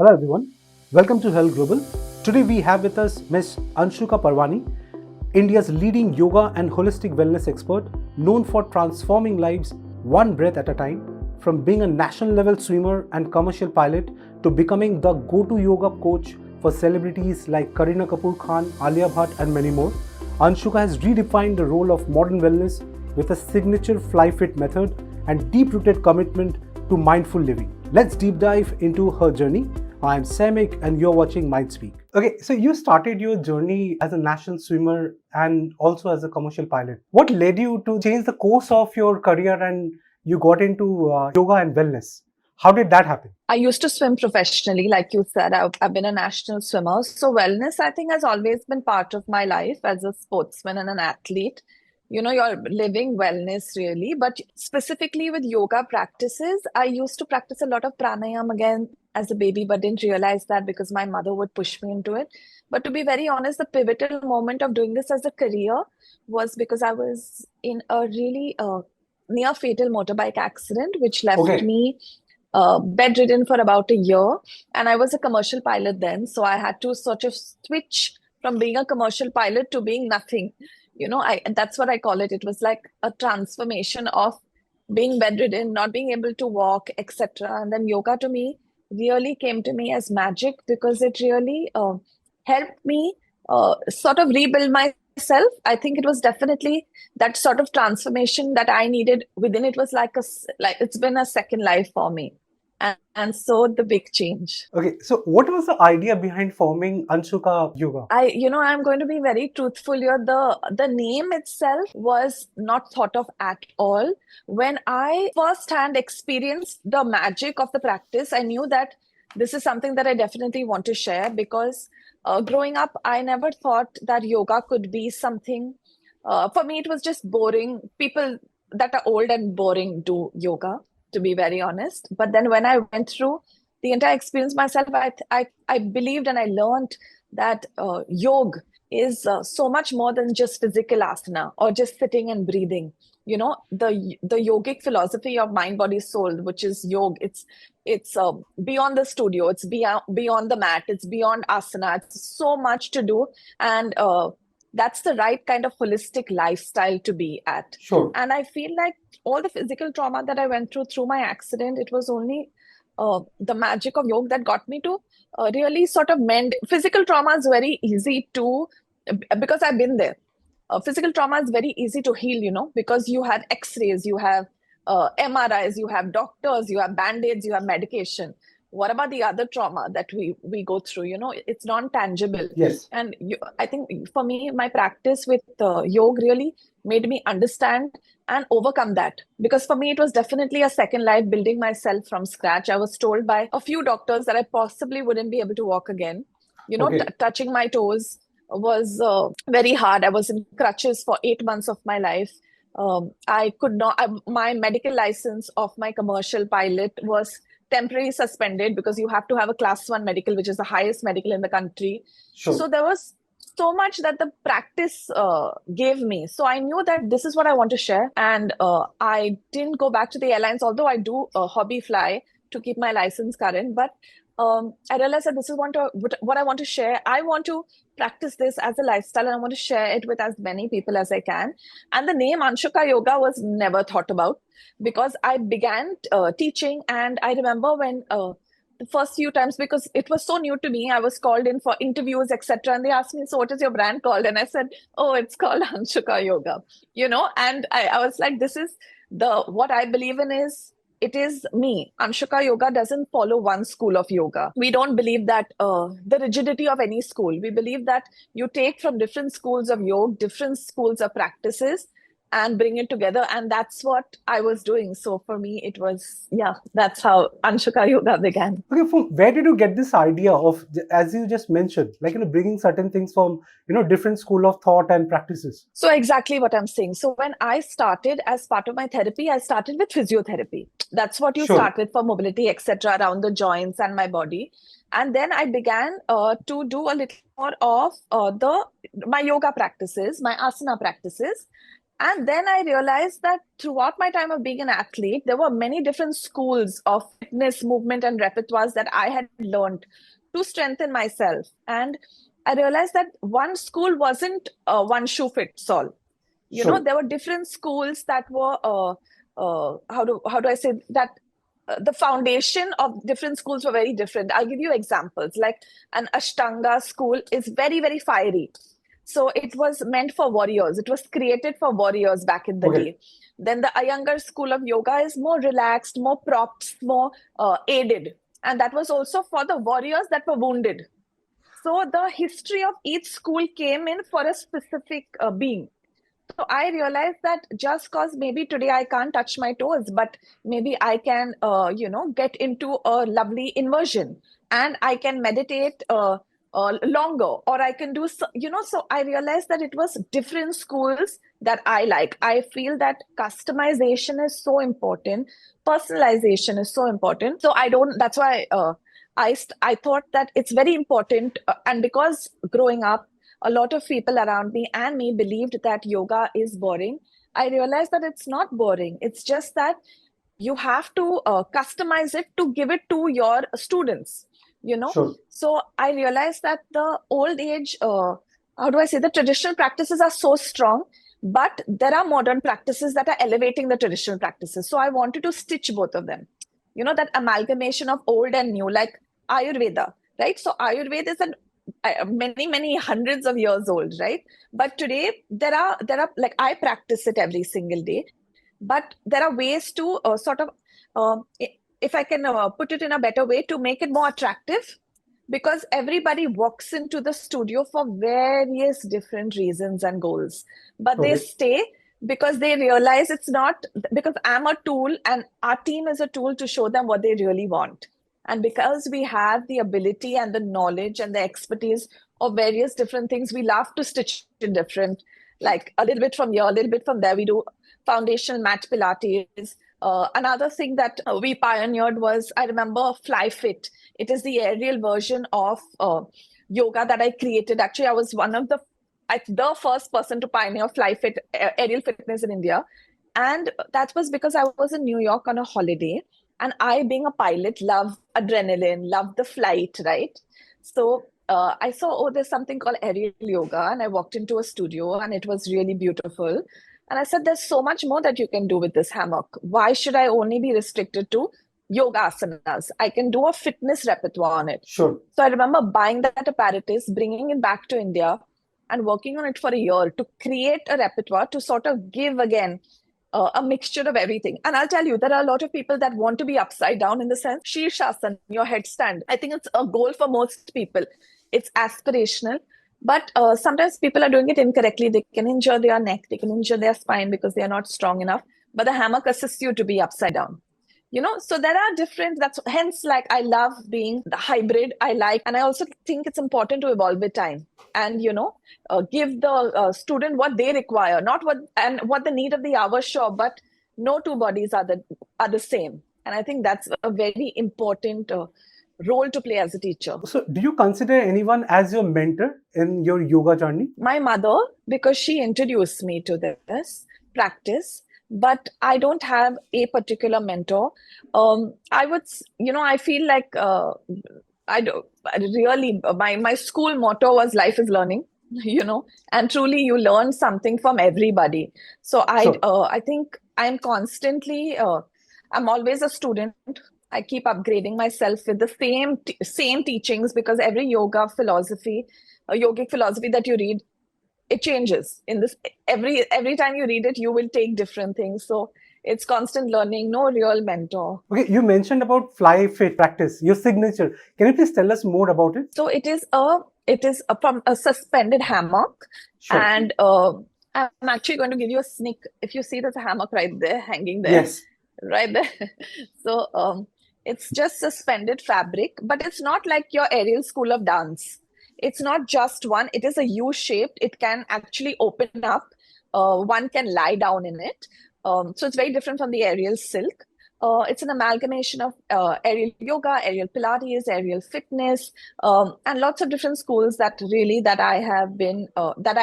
Hello everyone, welcome to Herald Global. Today we have with us Ms. Anshuka Parwani, India's leading yoga and holistic wellness expert, known for transforming lives one breath at a time, from being a national level swimmer and commercial pilot to becoming the go-to yoga coach for celebrities like Kareena Kapoor Khan, Alia Bhatt and many more. Anshuka has redefined the role of modern wellness with a signature fly fit method and deep-rooted commitment to mindful living. Let's deep dive into her journey. I'm Saimik and you're watching Mind Speak. Okay, so you started your journey as a national swimmer and also as a commercial pilot. What led you to change the course of your career and you got into yoga and wellness? How did that happen? I used to swim professionally, like you said. I've been a national swimmer. So wellness, I think, has always been part of my life as a sportsman and an athlete. You're living wellness really. But specifically with yoga practices, I used to practice a lot of pranayam again as a baby, but didn't realize that because my mother would push me into it. But to be very honest, the pivotal moment of doing this as a career was because I was in a really near fatal motorbike accident, which left me bedridden for about a year. And I was a commercial pilot then. So I had to sort of switch from being a commercial pilot to being nothing. That's what I call it. It was like a transformation of being bedridden, not being able to walk, etc. And then yoga to me really came to me as magic because it really helped me sort of rebuild myself. I think it was definitely that sort of transformation that I needed within. It was like it's been a second life for me. And so the big change. Okay, so what was the idea behind forming Anshuka Yoga? I'm going to be very truthful here. The name itself was not thought of at all. When I firsthand experienced the magic of the practice, I knew that this is something that I definitely want to share because growing up, I never thought that yoga could be something. For me, it was just boring. People that are old and boring do yoga, to be very honest. But then when I went through the entire experience myself, I believed and I learned that yoga is so much more than just physical asana or just sitting and breathing. The yogic philosophy of mind, body, soul, which is yoga. It's beyond the studio. It's beyond the mat. It's beyond asana. It's so much to do, and that's the right kind of holistic lifestyle to be at. Sure. And I feel like all the physical trauma that I went through my accident, it was only the magic of yoga that got me to really sort of mend. Physical trauma is very easy to, because I've been there. Physical trauma is very easy to heal, because you have x-rays, you have MRIs, you have doctors, you have band-aids, you have medication. What about the other trauma that we go through? It's non-tangible. Yes. And I think for me, my practice with yoga really made me understand and overcome that. Because for me, it was definitely a second life, building myself from scratch. I was told by a few doctors that I possibly wouldn't be able to walk again. Okay. Touching my toes was very hard. I was in crutches for 8 months of my life. I could not, my medical license of my commercial pilot was temporarily suspended because you have to have a class 1 medical, which is the highest medical in the country. Sure. So there was so much that the practice gave me. So I knew that this is what I want to share. And I didn't go back to the airlines, although I do hobby fly to keep my license current. But I realized that this is what I want to share. I want to practice this as a lifestyle and I want to share it with as many people as I can. And the name Anshuka Yoga was never thought about because I began teaching. And I remember when the first few times, because it was so new to me, I was called in for interviews, etc. And they asked me, so what is your brand called? And I said, oh, it's called Anshuka Yoga, and I was like, this is what I believe in is, it is me. Anshuka Yoga doesn't follow one school of yoga. We don't believe that the rigidity of any school. We believe that you take from different schools of yoga, different schools of practices, and bring it together. And that's what I was doing. So for me, it was, that's how Anshuka Yoga began. Okay, where did you get this idea of, as you just mentioned, like, bringing certain things from, different school of thought and practices? So exactly what I'm saying. So when I started as part of my therapy, I started with physiotherapy. That's what you start with for mobility, etc., around the joints and my body. And then I began to do a little more of my yoga practices, my asana practices. And then I realized that throughout my time of being an athlete, there were many different schools of fitness, movement, and repertoires that I had learned to strengthen myself. And I realized that one school wasn't one shoe fits all. Sure. There were different schools that were how do I say that the foundation of different schools were very different. I'll give you examples. Like an Ashtanga school is very, very fiery. So it was meant for warriors. It was created for warriors back in the Okay. day. Then the Iyengar school of yoga is more relaxed, more props, more aided. And that was also for the warriors that were wounded. So the history of each school came in for a specific being. So I realized that just because maybe today I can't touch my toes, but maybe I can, get into a lovely inversion and I can meditate longer, or I can do, so I realized that it was different schools that I like. I feel that customization is so important. Personalization is so important. So that's why I thought that it's very important. And because growing up, a lot of people around me and me believed that yoga is boring. I realized that it's not boring. It's just that you have to customize it to give it to your students, Sure. So I realized that the old age, how do I say, the traditional practices are so strong, but there are modern practices that are elevating the traditional practices. So I wanted to stitch both of them, that amalgamation of old and new, like Ayurveda, right? So Ayurveda is many, many hundreds of years old, right? But today there are like, I practice it every single day, but there are ways to sort of, if I can put it in a better way, to make it more attractive, because everybody walks into the studio for various different reasons and goals, but they Okay. stay because they realize it's not because I'm a tool and our team is a tool to show them what they really want. And because we have the ability and the knowledge and the expertise of various different things, we love to stitch in different, like a little bit from here, a little bit from there. We do foundational mat Pilates. Another thing that we pioneered was, I remember, Fly Fit. It is the aerial version of yoga that I created. Actually, I was the first person to pioneer Fly Fit, aerial fitness in India. And that was because I was in New York on a holiday. And I, being a pilot, love adrenaline, love the flight, right? So I saw, oh, there's something called aerial yoga. And I walked into a studio and it was really beautiful. And I said, there's so much more that you can do with this hammock. Why should I only be restricted to yoga asanas? I can do a fitness repertoire on it. Sure. So I remember buying that apparatus, bringing it back to India, and working on it for a year to create a repertoire to sort of give again a mixture of everything. And I'll tell you, there are a lot of people that want to be upside down, in the sense, Shirshasana, your headstand. I think it's a goal for most people. It's aspirational. But sometimes people are doing it incorrectly. They can injure their neck, they can injure their spine because they are not strong enough. But the hammock assists you to be upside down. So there are different, that's hence, like, I love being the hybrid. And I also think it's important to evolve with time and, give the student what they require, not what the need of the hour, sure, but no two bodies are the same. And I think that's a very important role to play as a teacher. So, do you consider anyone as your mentor in your yoga journey? My mother, because she introduced me to this practice, but I don't have a particular mentor. I feel like I do really, my school motto was life is learning, and truly you learn something from everybody. So Sure. I think I'm constantly, I'm always a student. I keep upgrading myself with the same teachings, because every yogic philosophy that you read, it changes. In this, every time you read it, you will take different things. So it's constant learning, no real mentor. Okay, you mentioned about Fly Fit practice, your signature. Can you please tell us more about it? So it is from a suspended hammock. Sure. And I'm actually going to give you a sneak. If you see, there's a hammock right there, hanging there. Yes. Right there. So it's just suspended fabric, but it's not like your aerial school of dance. It's not just one. It is a U-shaped. It can actually open up. One can lie down in it. So it's very different from the aerial silk. It's an amalgamation of aerial yoga, aerial Pilates, aerial fitness, and lots of different schools that I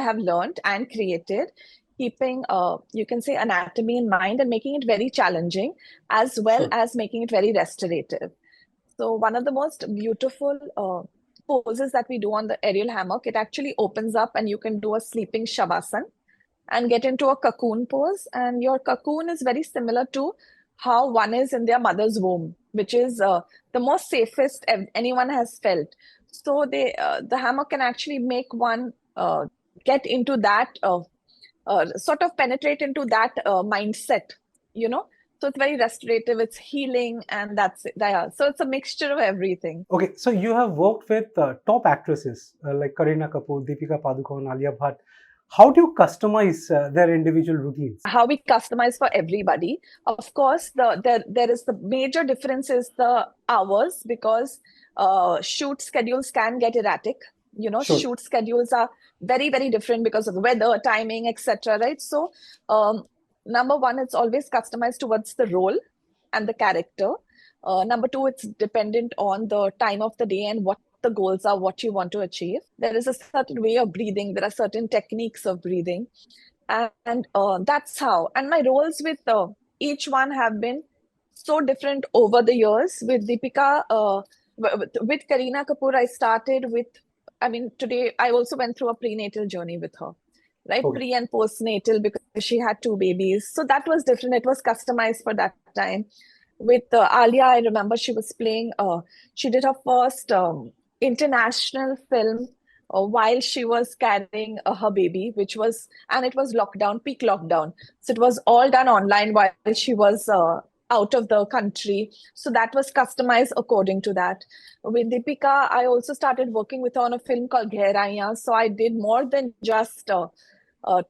have learned and created. keeping, you can say, anatomy in mind and making it very challenging, as well Sure. as making it very restorative. So one of the most beautiful poses that we do on the aerial hammock, it actually opens up and you can do a sleeping shavasana and get into a cocoon pose. And your cocoon is very similar to how one is in their mother's womb, which is the most safest anyone has felt. So the hammock can actually make one get into that sort of penetrate into that mindset, you know. So it's very restorative, it's healing, and that's it. Yeah. So it's a mixture of everything. Okay, so you have worked with top actresses like Kareena Kapoor, Deepika Padukone, Alia Bhatt. How do you customize their individual routines? How we customize for everybody. Of course, there is the major difference is the hours, because shoot schedules can get erratic. You know, Sure. shoot schedules are very, very different because of the weather, timing, etc. Right? So, number one, it's always customized towards the role and the character. Number two, it's dependent on the time of the day and what the goals are, what you want to achieve. There is a certain way of breathing. There are certain techniques of breathing, and that's how. And my roles with each one have been so different over the years. With Deepika, with Kareena Kapoor, I started with. I mean, today I also went through a prenatal journey with her, right? Okay. Pre and postnatal, because she had two babies, so that was different. It was customized for that time. With Alia, I remember she was playing. She did her first international film while she was carrying her baby, which was, and it was lockdown, peak lockdown. So it was all done online while she was out of the country. So that was customized according to that. With Deepika, I also started working with her on a film called Gehraiyan. So I did more than just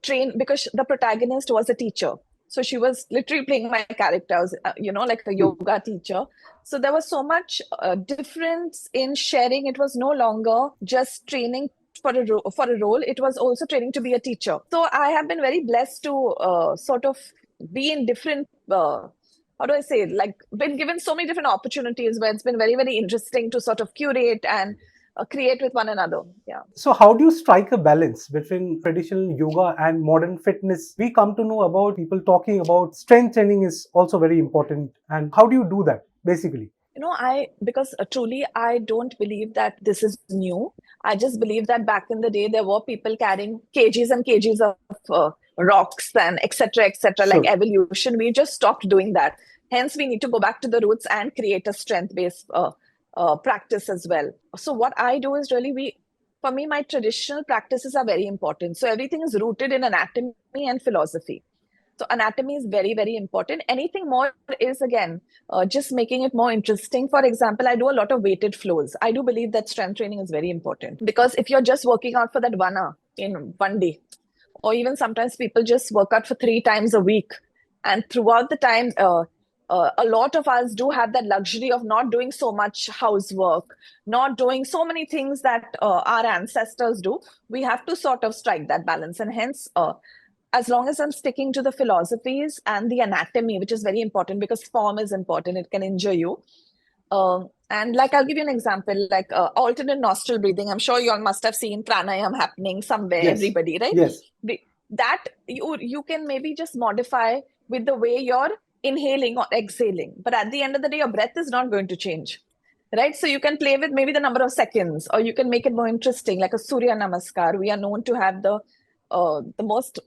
train, because the protagonist was a teacher. So she was literally playing my characters, like a yoga teacher. So there was so much difference in sharing. It was no longer just training for a role. It was also training to be a teacher. So I have been very blessed to sort of be in different. How do I say it? Like, been given so many different opportunities where it's been very, very interesting to sort of curate and create with one another. Yeah. So how do you strike a balance between traditional yoga and modern fitness? We come to know about people talking about strength training is also very important. And how do you do that basically? Because truly, I don't believe that this is new. I just believe that back in the day, there were people carrying kgs and kgs of rocks and etc., like Sure. evolution. We just stopped doing that. Hence, we need to go back to the roots and create a strength-based practice as well. So what I do is really, for me, my traditional practices are very important. So everything is rooted in anatomy and philosophy. So anatomy is very, very important. Anything more is, again, just making it more interesting. For example, I do a lot of weighted flows. I do believe that strength training is very important, because if you're just working out for that 1 hour in one day, or even sometimes people just work out for 3 times a week, and throughout the time, a lot of us do have that luxury of not doing so much housework, not doing so many things that our ancestors do. We have to sort of strike that balance, and hence, as long as I'm sticking to the philosophies and the anatomy, which is very important, because form is important, it can injure you. And like, I'll give you an example, like alternate nostril breathing. I'm sure you all must have seen pranayam happening somewhere, Yes. everybody, right? Yes. That you can maybe just modify with the way you're inhaling or exhaling. But at the end of the day, your breath is not going to change, right? So you can play with maybe the number of seconds, or you can make it more interesting, like a Surya Namaskar. We are known to have the most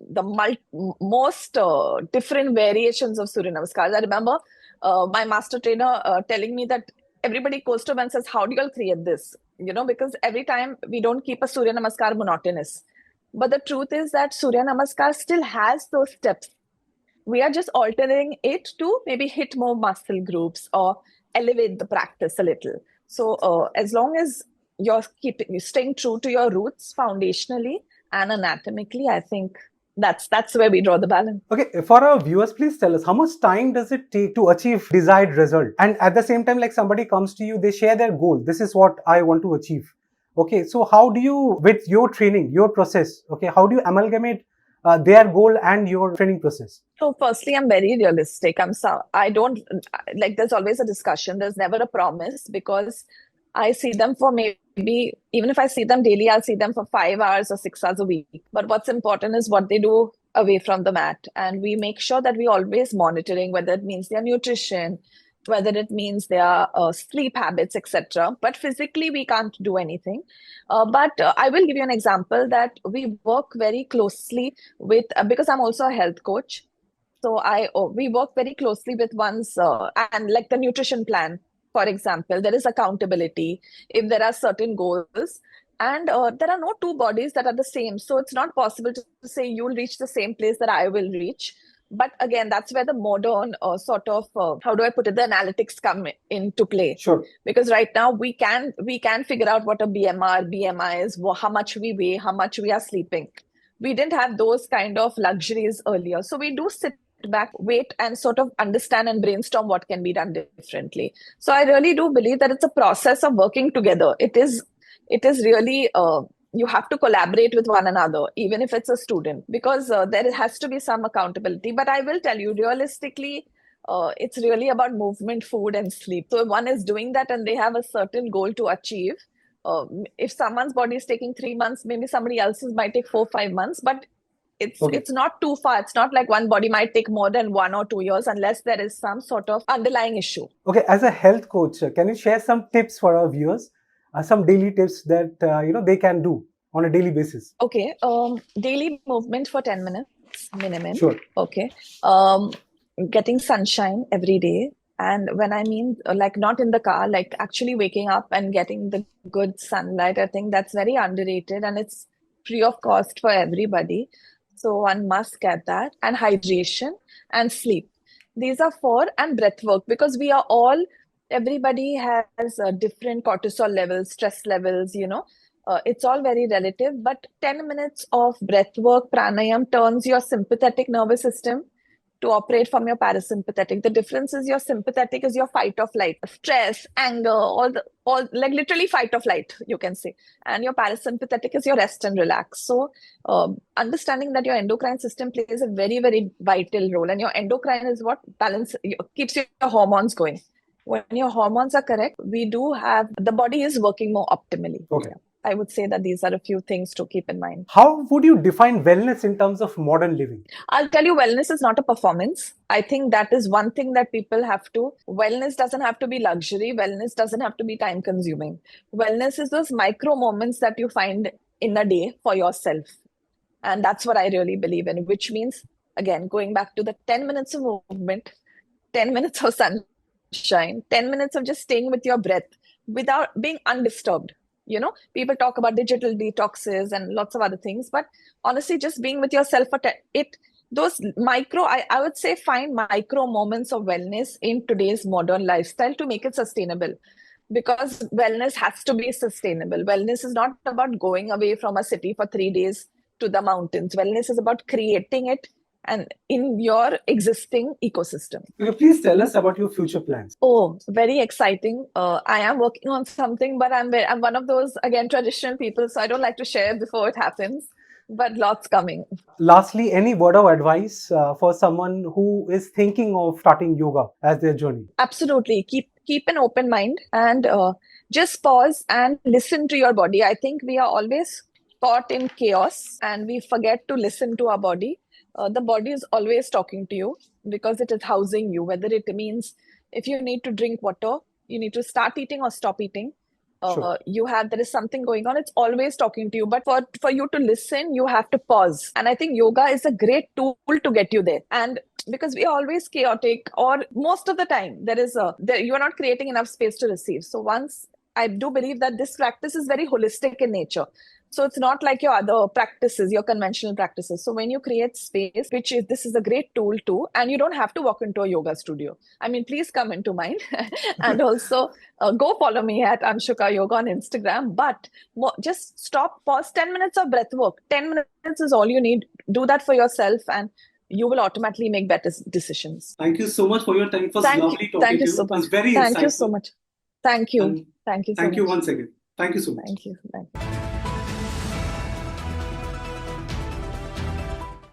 different variations of Surya Namaskars. I remember my master trainer telling me that everybody goes to him and says, how do you all create this? Because every time we don't keep a Surya Namaskar monotonous. But the truth is that Surya Namaskar still has those steps. We are just altering it to maybe hit more muscle groups or elevate the practice a little. So as long as you're staying true to your roots foundationally and anatomically, I think that's where we draw the balance. Okay, for our viewers, please tell us how much time does it take to achieve desired result? And at the same time, like somebody comes to you, they share their goal. This is what I want to achieve. Okay, so how do you, with your training, your process, okay, how do you amalgamate their goal and your training process? So firstly, I'm very realistic. I don't, like, there's always a discussion. There's never a promise, because I see them for maybe, even if I see them daily, I'll see them for 5 hours or 6 hours a week. But what's important is what they do away from the mat, and we make sure that we always monitoring, whether it means their nutrition, whether it means their sleep habits, etc. But physically, we can't do anything. But I will give you an example that we work very closely with, because I'm also a health coach. So we work very closely with one's, and like the nutrition plan, for example, there is accountability if there are certain goals. And there are no two bodies that are the same. So it's not possible to say you'll reach the same place that I will reach. But again, that's where the modern sort of, how do I put it, the analytics come into play. Sure. Because right now we can figure out what a BMR, BMI is, how much we weigh, how much we are sleeping. We didn't have those kind of luxuries earlier. So we do sit back, wait, and sort of understand and brainstorm what can be done differently. So I really do believe that it's a process of working together. It is really, you have to collaborate with one another, even if it's a student, because there has to be some accountability. But I will tell you, realistically, it's really about movement, food, and sleep. So if one is doing that and they have a certain goal to achieve, if someone's body is taking 3 months, maybe somebody else's might take 4-5 months, but it's not too far. It's not like one body might take more than 1 or 2 years unless there is some sort of underlying issue. Okay, as a health coach, can you share some tips for our viewers? Some daily tips that they can do on a daily basis. Okay, daily movement for 10 minutes minimum. Sure. Okay, getting sunshine every day. And when I mean like not in the car, like actually waking up and getting the good sunlight, I think that's very underrated, and it's free of cost for everybody. So one must get that. And hydration and sleep. These are 4, and breath work, because everybody has different cortisol levels, stress levels, it's all very relative. But 10 minutes of breath work, pranayam, turns your sympathetic nervous system to operate from your parasympathetic. The difference is your sympathetic is your fight or flight, stress, anger, all like literally fight or flight, you can say. And your parasympathetic is your rest and relax. So understanding that your endocrine system plays a very, very vital role. And your endocrine is what keeps your hormones going. When your hormones are correct, the body is working more optimally. Okay. Yeah. I would say that these are a few things to keep in mind. How would you define wellness in terms of modern living? I'll tell you, wellness is not a performance. I think that is one thing that people have to. Wellness doesn't have to be luxury. Wellness doesn't have to be time consuming. Wellness is those micro moments that you find in a day for yourself. And that's what I really believe in, which means, again, going back to the 10 minutes of movement, 10 minutes of sunshine, 10 minutes of just staying with your breath without being undisturbed. People talk about digital detoxes and lots of other things, but honestly, just being with yourself those micro, I would say, find micro moments of wellness in today's modern lifestyle to make it sustainable. Because wellness has to be sustainable. Wellness is not about going away from a city for 3 days to the mountains. Wellness is about creating it and in your existing ecosystem. Will you please tell us about your future plans? Oh, very exciting. I am working on something, but I'm one of those, again, traditional people, so I don't like to share before it happens, but lots coming. Lastly, any word of advice for someone who is thinking of starting yoga as their journey? Absolutely. Keep an open mind, and just pause and listen to your body. I think we are always caught in chaos and we forget to listen to our body. The body is always talking to you because it is housing you, whether it means if you need to drink water, you need to start eating or stop eating. Sure. There is something going on, it's always talking to you. But for you to listen, you have to pause. And I think yoga is a great tool to get you there. And because we are always chaotic, or most of the time, you are not creating enough space to receive. So I do believe that this practice is very holistic in nature. So it's not like your other practices, your conventional practices. So when you create space, this is a great tool too, and you don't have to walk into a yoga studio. I mean, please come into mine. And also go follow me at Anshuka Yoga on Instagram. But just stop, pause, 10 minutes of breath work. 10 minutes is all you need. Do that for yourself and you will automatically make better decisions. Thank you so much for your time. It was lovely talking to you. So much. It was very insightful. Thank you so much. Thank you. And thank you so thank much. you once again. Thank you so much. Thank you.